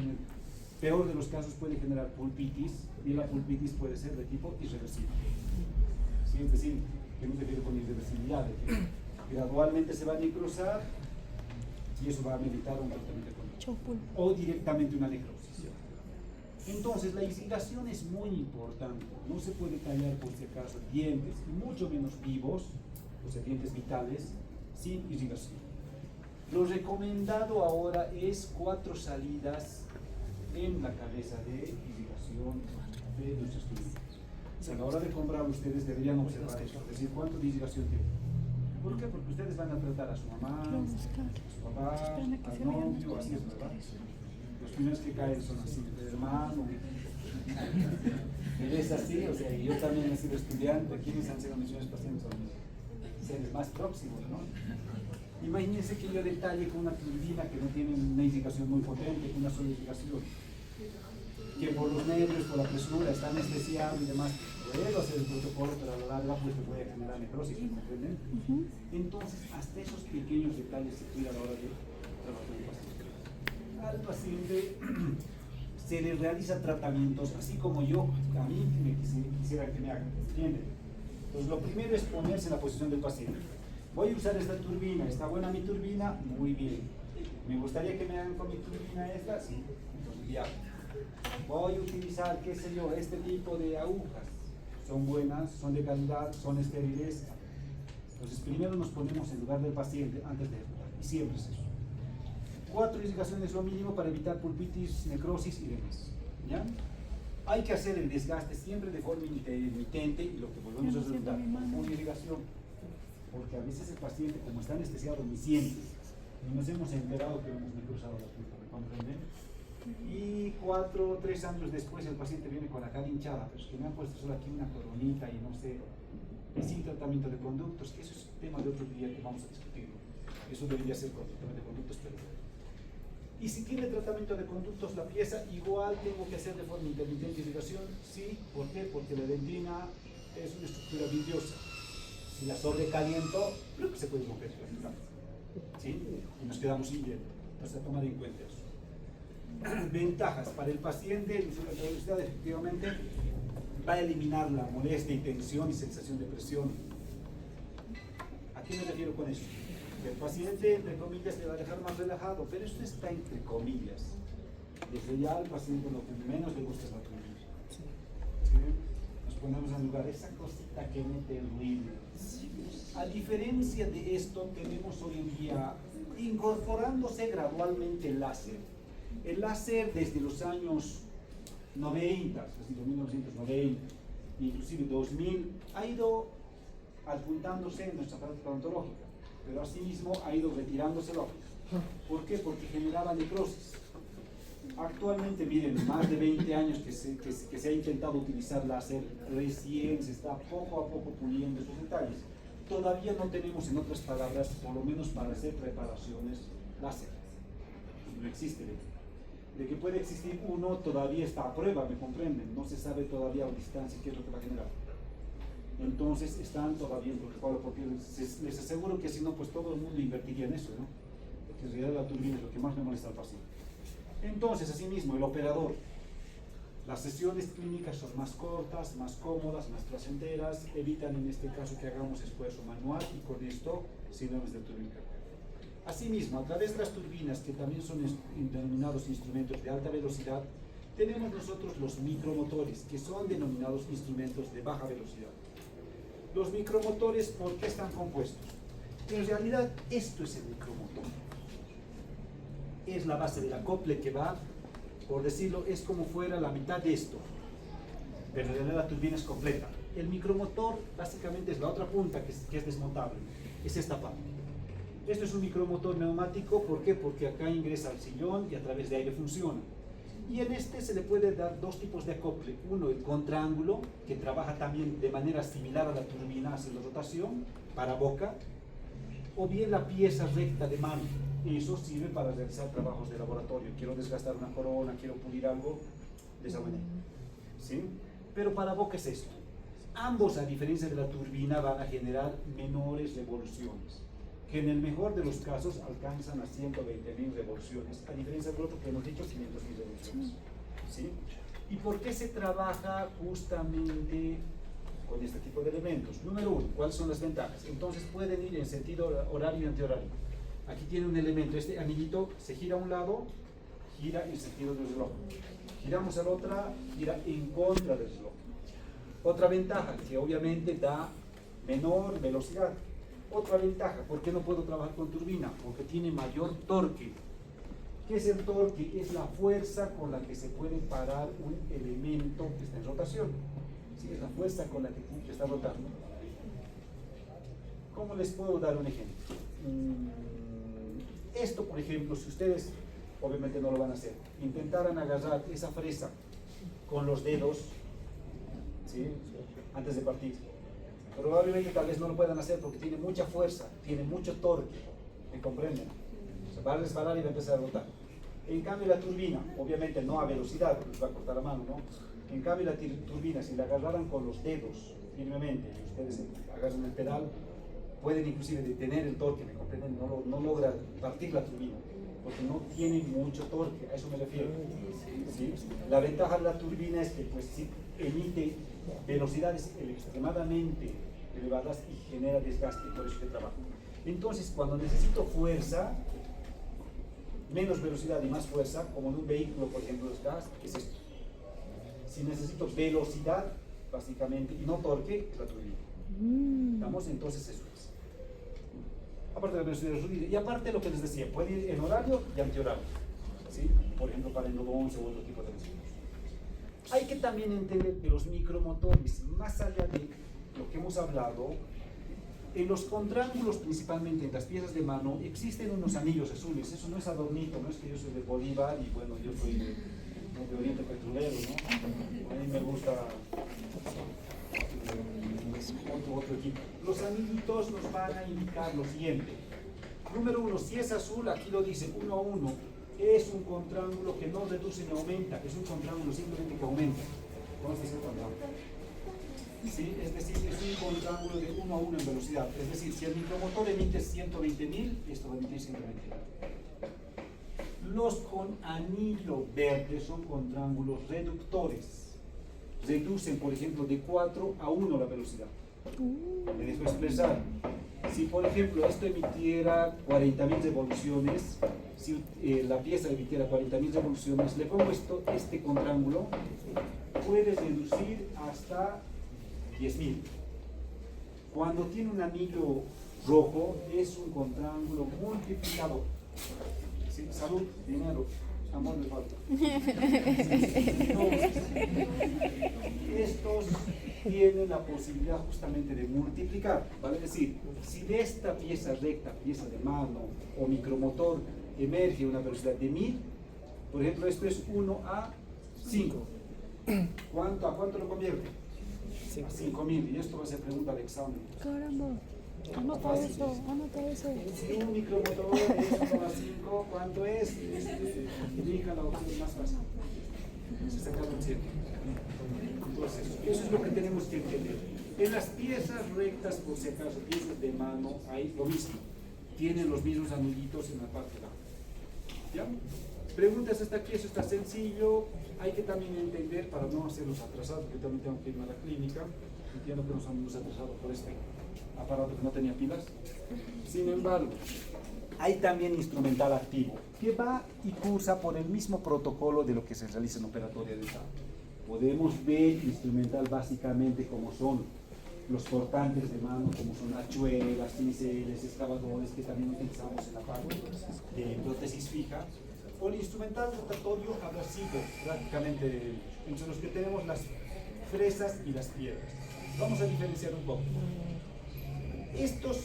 Peor de los casos puede generar pulpitis, y la pulpitis puede ser de tipo irreversible. ¿Sí? Es decir, que no se refiere con irreversibilidad, de que gradualmente se va a necrosar y eso va a meditar un tratamiento con o directamente una necrosis. Entonces la irrigación es muy importante, no se puede tallar por si acaso dientes, mucho menos vivos, o sea, dientes vitales, sin irrigación. Lo recomendado ahora es 4 salidas en la cabeza de irrigación de nuestros estudiantes. O sea, a la hora de comprar ustedes deberían observar esto, es decir, cuánto de irrigación tiene. ¿Por qué? Porque ustedes van a tratar a su mamá, a su papá, al novio, así es, ¿verdad? Los primeros que caen son así, el hermano. Pero es así, o sea, y yo también he sido estudiante, quienes han sido misiones pacientes son seres más próximos, ¿no? Imagínense que yo detalle con una turbina que no tiene una indicación muy potente, una sola indicación, que por los nervios, por la presura, está anestesiado y demás. Puedo hacer el protocolo, pero a la larga pues te puede generar necrosis, ¿me comprenden? Entonces, hasta esos pequeños detalles se cuida a la hora de trabajar con el paciente. Al paciente se le realiza tratamientos, así como yo, a mí quisiera que me hagan, ¿entienden? Entonces, lo primero es ponerse en la posición del paciente. Voy a usar esta turbina, ¿está buena mi turbina? Muy bien. ¿Me gustaría que me hagan con mi turbina esta? Sí. Entonces, ya. Voy a utilizar, qué sé yo, este tipo de agujas. Son buenas, son de calidad, son estériles. Entonces, primero nos ponemos en lugar del paciente antes de ejecutar. Y siempre es eso. 4 irrigaciones es lo mínimo para evitar pulpitis, necrosis y demás. ¿Ya? Hay que hacer el desgaste siempre de forma intermitente y lo que volvemos a resultar con irrigación. Porque a veces el paciente, como está anestesiado, ni siente. Y nos hemos enterado que hemos necrosado la pulpa, ¿me comprenden? Y 4 o 3 años después el paciente viene con la cara hinchada, pero es que me han puesto solo aquí una coronita y no sé, y sin tratamiento de conductos, que eso es tema de otro día que vamos a discutir. Eso debería ser con tratamiento de conductos, pero... Y si tiene tratamiento de conductos la pieza, igual tengo que hacer de forma intermitente irrigación. Sí, ¿por qué? Porque la dentina es una estructura vidriosa. Si la sobrecaliento, creo que se puede romper prácticamente. ¿Sí? Y nos quedamos sin hielo. Entonces, a tomar en cuenta eso. Ventajas para el paciente, la velocidad efectivamente va a eliminar la molestia y tensión y sensación de presión. ¿A qué me refiero con eso? Que el paciente, entre comillas, le va a dejar más relajado, pero esto está entre comillas. Desde ya al paciente lo que menos le gusta es la turbina. ¿Sí? Nos ponemos en lugar esa cosita que mete el ruido. A diferencia de esto, tenemos hoy en día incorporándose gradualmente el láser. El láser desde los años 90, es decir, 1990, inclusive 2000, ha ido adjuntándose en nuestra práctica odontológica, pero asimismo ha ido retirándose la óptica. ¿Por qué? Porque generaba necrosis. Actualmente, miren, más de 20 años que se ha intentado utilizar láser, recién se está poco a poco puliendo esos detalles. Todavía no tenemos, en otras palabras, por lo menos para hacer preparaciones láser. No existe. De que puede existir uno, todavía está a prueba, ¿me comprenden? No se sabe todavía a distancia qué es lo que va a generar. Entonces están todavía preocupados porque les aseguro que si no, pues todo el mundo invertiría en eso, ¿no? Porque en realidad la turbina es lo que más me molesta al paciente. Entonces, asimismo, el operador. Las sesiones clínicas son más cortas, más cómodas, más placenteras, evitan en este caso que hagamos esfuerzo manual y con esto síndromes de turbina. Asimismo, a través de las turbinas, que también son denominados instrumentos de alta velocidad, tenemos nosotros los micromotores, que son denominados instrumentos de baja velocidad. Los micromotores, ¿por qué están compuestos? En realidad, esto es el micromotor. Es la base del acople que va, por decirlo, es como fuera la mitad de esto, pero en realidad la turbina es completa. El micromotor básicamente es la otra punta que es desmontable, es esta parte. Esto es un micromotor neumático, ¿por qué? Porque acá ingresa al sillón y a través de aire funciona. Y en este se le puede dar 2 tipos de acople. Uno, el contraángulo, que trabaja también de manera similar a la turbina, hace la rotación para boca, o bien la pieza recta de mano. Eso sirve para realizar trabajos de laboratorio. Quiero desgastar una corona, quiero pulir algo, de esa manera. ¿Sí? Pero para boca es esto. Ambos, a diferencia de la turbina, van a generar menores revoluciones, que en el mejor de los casos alcanzan a 120.000 revoluciones, a diferencia del otro que hemos dicho 500.000 revoluciones. ¿sí? ¿Y por qué se trabaja justamente con este tipo de elementos? Número uno, ¿cuáles son las ventajas? Entonces pueden ir en sentido horario y antihorario. Aquí tiene un elemento, este anillito se gira a un lado, gira en sentido del reloj. Giramos a la otra, gira en contra del reloj. Otra ventaja, que obviamente da menor velocidad. Otra ventaja, ¿por qué no puedo trabajar con turbina? Porque tiene mayor torque. ¿Qué es el torque? Es la fuerza con la que se puede parar un elemento que está en rotación. ¿Sí? Es la fuerza con la que está rotando. ¿Cómo les puedo dar un ejemplo? Esto, por ejemplo, si ustedes, obviamente no lo van a hacer, intentaran agarrar esa fresa con los dedos, ¿sí? Antes de partir, probablemente tal vez no lo puedan hacer porque tiene mucha fuerza, tiene mucho torque, ¿me comprenden? Se va a resbalar y va a empezar a rotar. En cambio la turbina, obviamente no a velocidad, porque les va a cortar la mano, ¿no? En cambio la turbina, si la agarraran con los dedos firmemente, y ustedes agarran el pedal, pueden inclusive detener el torque, ¿me comprenden? No logra partir la turbina, porque no tiene mucho torque, a eso me refiero. ¿Sí? La ventaja de la turbina es que pues sí emite velocidades extremadamente elevadas y genera desgaste, por eso que trabaja. Entonces, cuando necesito fuerza, menos velocidad y más fuerza, como en un vehículo, por ejemplo, los gas, es esto. Si necesito velocidad, básicamente, y no torque, es la turbina. ¿Estamos? Entonces eso es. Aparte de la velocidad de ruido, y aparte lo que les decía, puede ir en horario y antihorario, ¿sí? Por ejemplo, para el nodo 11 u otro tipo de velocidades. Hay que también entender que los micromotores, más allá de lo que hemos hablado, en los contraángulos, principalmente en las piezas de mano, existen unos anillos azules. Eso no es adornito, no es que yo soy de Bolívar y bueno, yo soy de Oriente Petrolero, ¿no? A mí me gusta otro equipo. Los anillitos nos van a indicar lo siguiente. Número uno, si es azul, aquí lo dice 1 a 1, es un contraángulo que no reduce ni aumenta, es un contraángulo simplemente que aumenta. ¿Conoces el contraángulo? ¿Sí? Es decir, es un contraángulo de 1 a 1 en velocidad. Es decir, si el micromotor emite 120.000, esto va a emitir 120.000. Los con anillo verde son contraángulos reductores. Reducen, por ejemplo, de 4 a 1 la velocidad. Me dejo expresar. Si, por ejemplo, esto emitiera 40.000 revoluciones, si la pieza emitiera 40.000 revoluciones, le pongo este contraángulo, puede reducir hasta 10.000. Cuando tiene un anillo rojo, es un contraángulo multiplicador. ¿Sí? Salud, dinero, amor me falta. Estos tienen la posibilidad justamente de multiplicar, ¿vale? Es decir, si de esta pieza recta, pieza de mano o micromotor emerge una velocidad de 1000, por ejemplo, esto es 1 a 5. ¿A cuánto lo convierte? A 5000, y esto va a ser pregunta de examen. Caramba, anota eso, anota eso. Si un micromotor es 1 a 5, ¿cuánto es? Elija la opción más fácil. Se sacaron 100. Entonces, eso es lo que tenemos que entender. En las piezas rectas, por si acaso, piezas de mano, hay lo mismo. Tienen los mismos anillitos en la parte de abajo. ¿Ya? Preguntas hasta aquí, eso está sencillo. Hay que también entender, para no hacernos atrasados, porque también tengo que irme a la clínica. Entiendo que nos hemos atrasado por este aparato que no tenía pilas. Sin embargo, hay también instrumental activo, que va y cursa por el mismo protocolo de lo que se realiza en operatoria dental. Podemos ver instrumental básicamente como son los cortantes de mano, como son hachuelas, pinceles, excavadores, que también utilizamos en la parte de prótesis fija, o el instrumental rotatorio abrasivo, prácticamente entre los que tenemos las fresas y las piedras. Vamos a diferenciar un poco. Estos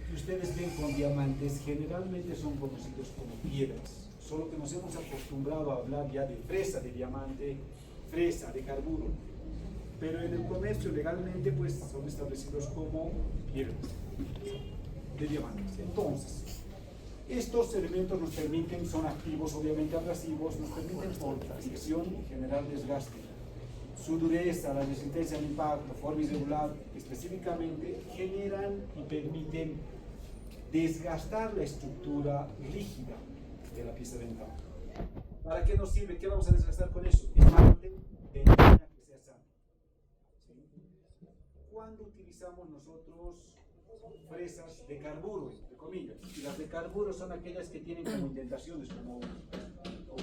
que ustedes ven con diamantes generalmente son conocidos como piedras, solo que nos hemos acostumbrado a hablar ya de fresa de diamante, fresa de carburo, pero en el comercio legalmente pues son establecidos como piedras de diamantes. Entonces, estos elementos nos permiten, son activos, obviamente abrasivos, nos permiten por fricción generar desgaste. Su dureza, la resistencia al impacto, forma irregular, específicamente generan y permiten desgastar la estructura rígida de la pieza dental. ¿Para qué nos sirve? ¿Qué vamos a desgastar con eso? Esmalte de línea que sea sano. ¿Sí? ¿Cuándo utilizamos nosotros fresas de carburo, entre comillas? Y las de carburo son aquellas que tienen como indentaciones, como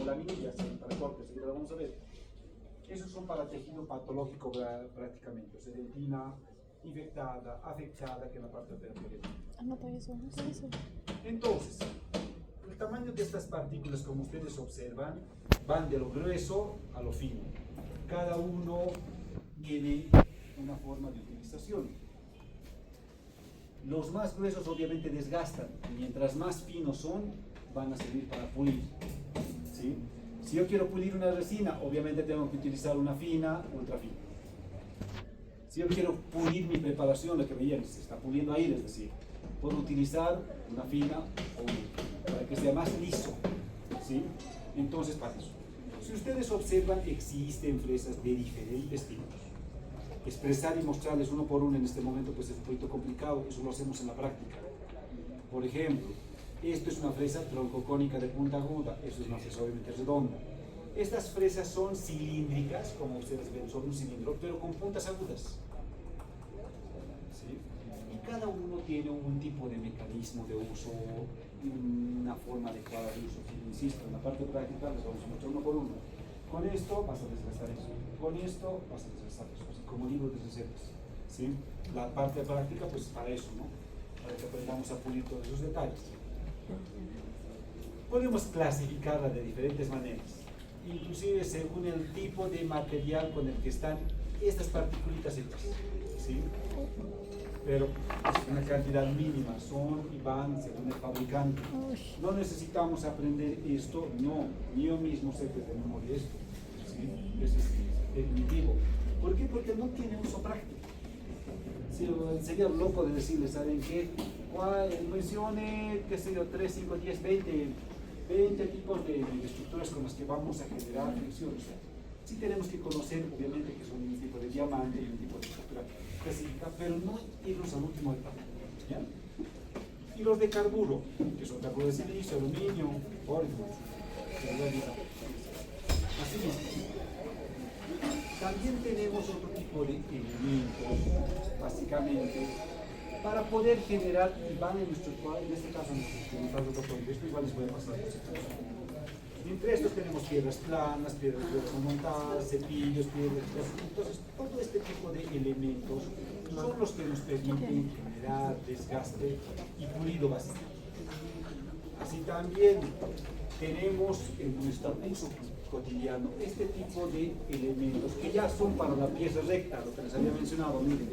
laminillas, para cortes, que lo vamos a ver. Esos son para tejido patológico prácticamente, o sea, dentina infectada, afectada, que es la parte operatoria. Anota eso, anota eso. Entonces, el tamaño de estas partículas, como ustedes observan, van de lo grueso a lo fino. Cada uno tiene una forma de utilización. Los más gruesos obviamente desgastan, y mientras más finos son, van a servir para pulir. ¿Sí? Si yo quiero pulir una resina, obviamente tengo que utilizar una fina, ultra fina. Si yo quiero pulir mi preparación, lo que veían, se está puliendo ahí, es decir, puedo utilizar una fina o una, para que sea más liso. ¿Sí? Entonces, para eso. Si ustedes observan, existen fresas de diferentes tipos. Expresar y mostrarles uno por uno en este momento pues es un poquito complicado, eso lo hacemos en la práctica. Por ejemplo, esto es una fresa troncocónica de punta aguda, eso es una fresa obviamente redonda. Estas fresas son cilíndricas, como ustedes ven, son un cilindro, pero con puntas agudas. ¿Sí? Y cada uno tiene un tipo de mecanismo de uso, una forma adecuada de uso. Insisto, en la parte práctica les vamos a mostrar uno por uno. Con esto vas a desgastar eso, con esto vas a desgastar eso, así como libros de recetas. ¿Sí? La parte práctica, pues para eso, ¿no? Para que aprendamos a pulir todos esos detalles. Podemos clasificarla de diferentes maneras, inclusive según el tipo de material con el que están estas partículitas hechas. ¿Sí? Pero es una cantidad mínima, son y van según el fabricante. No necesitamos aprender esto, no, ni yo mismo sé que de memoria esto. ¿Sí? Eso es definitivo. ¿Por qué? Porque no tiene uso práctico. Sí, sería loco de decirles, ¿saben qué? Mencione, qué sé yo, 3, 5, 10, 20 tipos de estructuras con las que vamos a generar fricciones. Sí tenemos que conocer, obviamente, que son un tipo de diamante y un tipo de estructura específica, pero no irnos al último detalle. ¿Ya? Y los de carburo, que son carburo de silicio, aluminio, oro, así mismo. También tenemos otro tipo de elementos, básicamente, para poder generar, y van en nuestro cuadro, en este caso, esto igual les voy a pasar. Entre estos tenemos piedras planas, piedras montadas, cepillos, piedras. Entonces, todo este tipo de elementos son los que nos permiten generar desgaste y pulido básico. Así también tenemos en nuestro uso cotidiano este tipo de elementos que ya son para la pieza recta, lo que les había mencionado. Miren,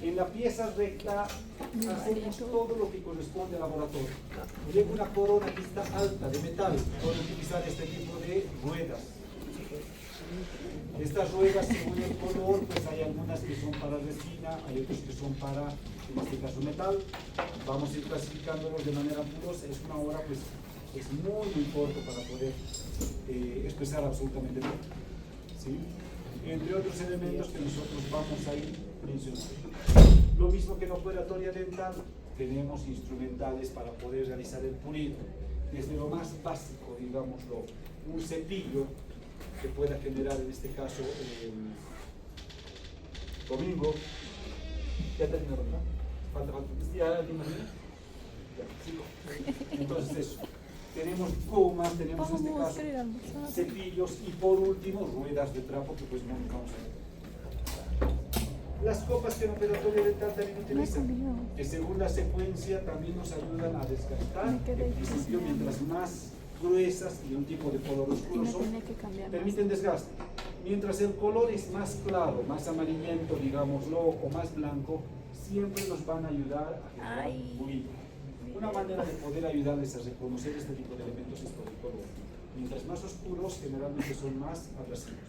en la pieza recta hacemos todo lo que corresponde al laboratorio. Llega una corona que está alta de metal, puedo utilizar este tipo de ruedas. Estas ruedas, según el color, pues hay algunas que son para resina, hay otras que son para, en este caso, metal. Vamos a ir clasificándolos de manera ampulosa. Es una hora, pues, es muy corto para poder expresar absolutamente todo. ¿Sí? Entre otros elementos que nosotros vamos a ir mencionando. Lo mismo que en operatoria dental, tenemos instrumentales para poder realizar el pulido. Desde lo más básico, digámoslo, un cepillo que pueda generar, en este caso, Domingo. Ya terminó, ¿verdad? Falta. ¿Ya sigo. Entonces eso. Tenemos gomas, tenemos en este caso cepillos y por último ruedas de trapo que pues no vamos a ver. Las copas que en operatorio dental también utilizan, que según la secuencia también nos ayudan a desgastar. En principio, mientras más gruesas y un tipo de color oscuro son, permiten desgaste. Mientras el color es más claro, más amarillento, digámoslo, o más blanco, siempre nos van a ayudar a generar pulido. Una manera de poder ayudarles a reconocer este tipo de elementos es por el color. Mientras más oscuros, generalmente son más abrasivos.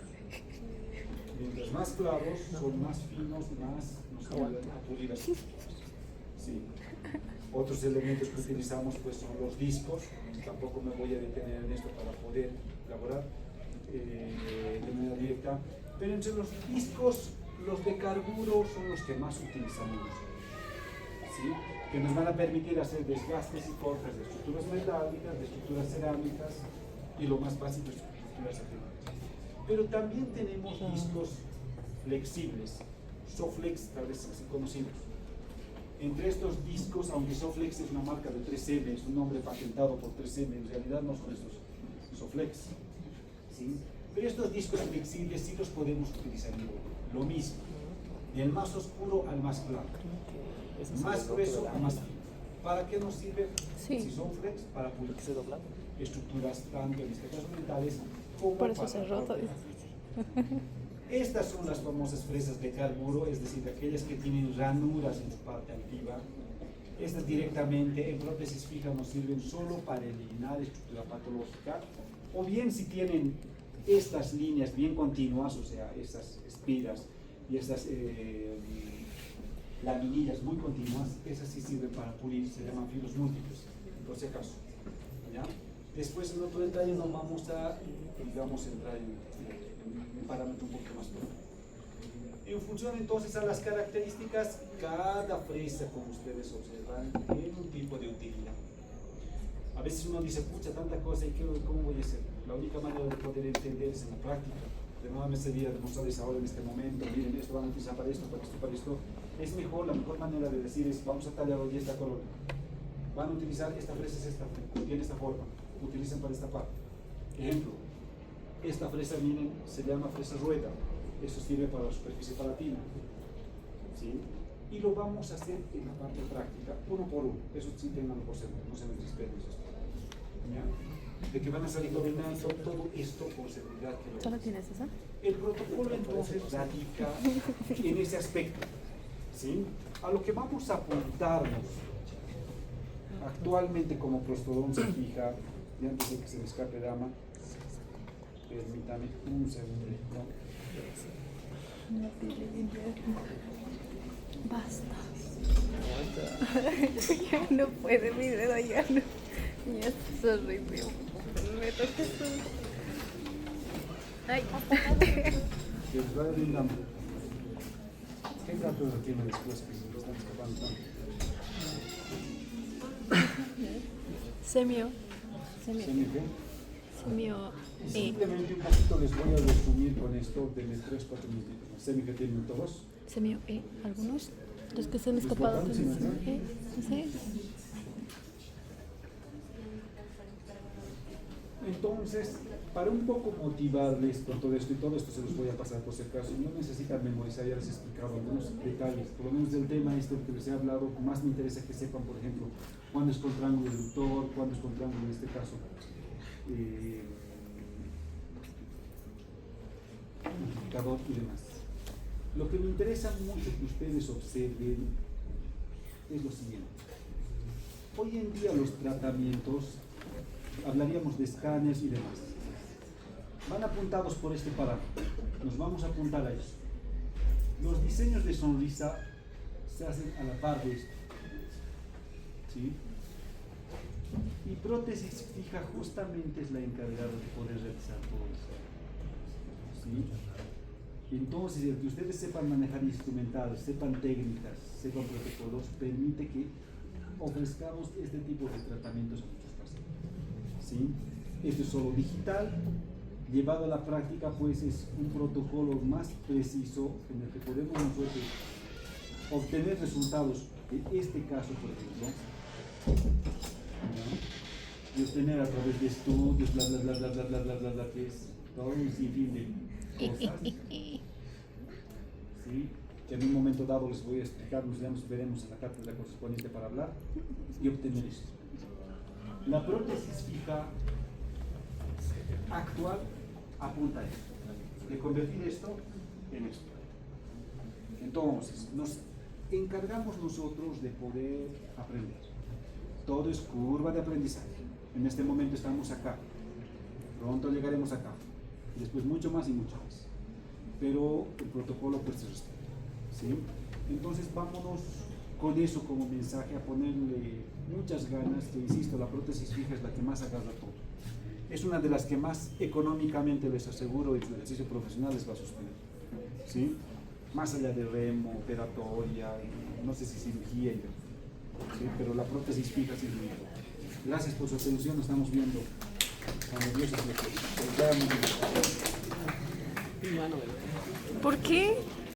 Mientras más claros, son más finos, más nos ayudan a pulir así. Sí. Otros elementos que utilizamos pues son los discos. Tampoco me voy a detener en esto para poder elaborar de manera directa. Pero entre los discos, los de carburo son los que más utilizamos. ¿Sí? Que nos van a permitir hacer desgastes y cortes de estructuras metálicas, de estructuras cerámicas, y lo más básico es estructuras activadas. Pero también tenemos discos flexibles, Soflex, tal vez así conocidos. Entre estos discos, aunque Soflex es una marca de 3M, es un nombre patentado por 3M, en realidad no son estos Soflex, ¿sí? Pero estos discos flexibles sí los podemos utilizar lo mismo, del más oscuro al más claro, más grueso a más fino. ¿Para qué nos sirve? Sí. Si son flex, para pulir estructuras tanto en este caso mentales como Por eso para se ha roto. Estas son las famosas fresas de carburo, es decir, aquellas que tienen ranuras en su parte activa. Estas directamente en prótesis fija nos sirven solo para eliminar estructura patológica, o bien si tienen estas líneas bien continuas, o sea, estas espiras y estas laminillas muy continuas, esas sí sirven para pulir, se llaman filos múltiples, por si acaso. ¿Ya? Después en otro detalle no vamos a, digamos, entrar en un parámetro un poco más profundo. En función entonces a las características, cada fresa, como ustedes observan, tiene un tipo de utilidad. A veces uno dice, pucha, tanta cosa, ¿y cómo voy a hacer? La única manera de poder entender es en la práctica. De nuevo me sería demostrarles ahora en este momento, miren, esto van a utilizar para esto, para esto, para esto. Es mejor, la mejor manera de decir es, vamos a tallar hoy esta color. Van a utilizar esta fresa, es esta, tiene esta forma, utilizan para esta parte. Ejemplo, esta fresa, miren, se llama fresa rueda. Eso sirve para la superficie palatina. ¿Sí? Y lo vamos a hacer en la parte práctica, uno por uno. Eso sí tenganlo por seguro, no se me desesperen esto. ¿Ya? De que van a salir dominando todo esto por seguridad. Que ¿Solo tienes esa? el protocolo entonces radica en ese aspecto. ¿Sí? A lo que vamos a apuntarnos actualmente como prostodoncia fija, y antes de que se me escape dama, permítame un segundito. Basta. Ya no puede, mi dedo ya no. Ya es horrible. Me toca eso. Ay. Que les vaya brindando. ¿Qué gatos tiene después que se lo están escapando tanto? Semio. ¿Semi qué? Semio. Simplemente un poquito les voy a resumir con esto de 3-4 minutitos. ¿Semi que tienen todos? Semio E. Algunos. Los que se han escapado. ¿Los botones, no? Sí. Entonces, para un poco motivarles con todo esto, y todo esto se los voy a pasar por si acaso, no necesitan memorizar, ya les he explicado algunos detalles, por lo menos del tema este que les he hablado, más me interesa que sepan, por ejemplo, cuándo es con triángulo reductor, cuándo es con triángulo en este caso, multiplicador y demás. Lo que me interesa mucho que ustedes observen es lo siguiente. Hoy en día los tratamientos, hablaríamos de escáneres y demás, van apuntados por este parámetro. Nos vamos a apuntar a eso. Los diseños de sonrisa se hacen a la par de esto. ¿Sí? Y prótesis fija justamente es la encargada de poder realizar todo eso. ¿Sí? Entonces, el que ustedes sepan manejar instrumentales, sepan técnicas, sepan protocolos, permite que ofrezcamos este tipo de tratamientos a nuestros pacientes. ¿Sí? Esto es solo digital, llevado a la práctica, pues es un protocolo más preciso en el que podemos nosotros obtener resultados de este caso, por ejemplo, ¿no? Y obtener a través de estudios, bla, bla, bla, bla, bla, bla, bla, bla, bla, que es todo un sinfín de cosas, ¿sí? Que en un momento dado les voy a explicar, nos veremos en la cátedra correspondiente para hablar y obtener esto. La prótesis fija actual apunta a esto, de convertir esto en esto. Entonces, nos encargamos nosotros de poder aprender. Todo es curva de aprendizaje. En este momento estamos acá, pronto llegaremos acá, después mucho más y mucho más. Pero el protocolo pues se respeta, ¿sí? Entonces vámonos con eso como mensaje, a ponerle muchas ganas, que insisto, la prótesis fija es la que más agarra todo. Es una de las que más económicamente, les aseguro, en su ejercicio profesional les va a sostener, ¿sí? Más allá de remo, operatoria, no sé si cirugía, ¿sí? Pero la prótesis fija sí es muy. Gracias por su atención, nos estamos viendo. Cuando Dios es nuestro. Pero ya, ¿Por qué?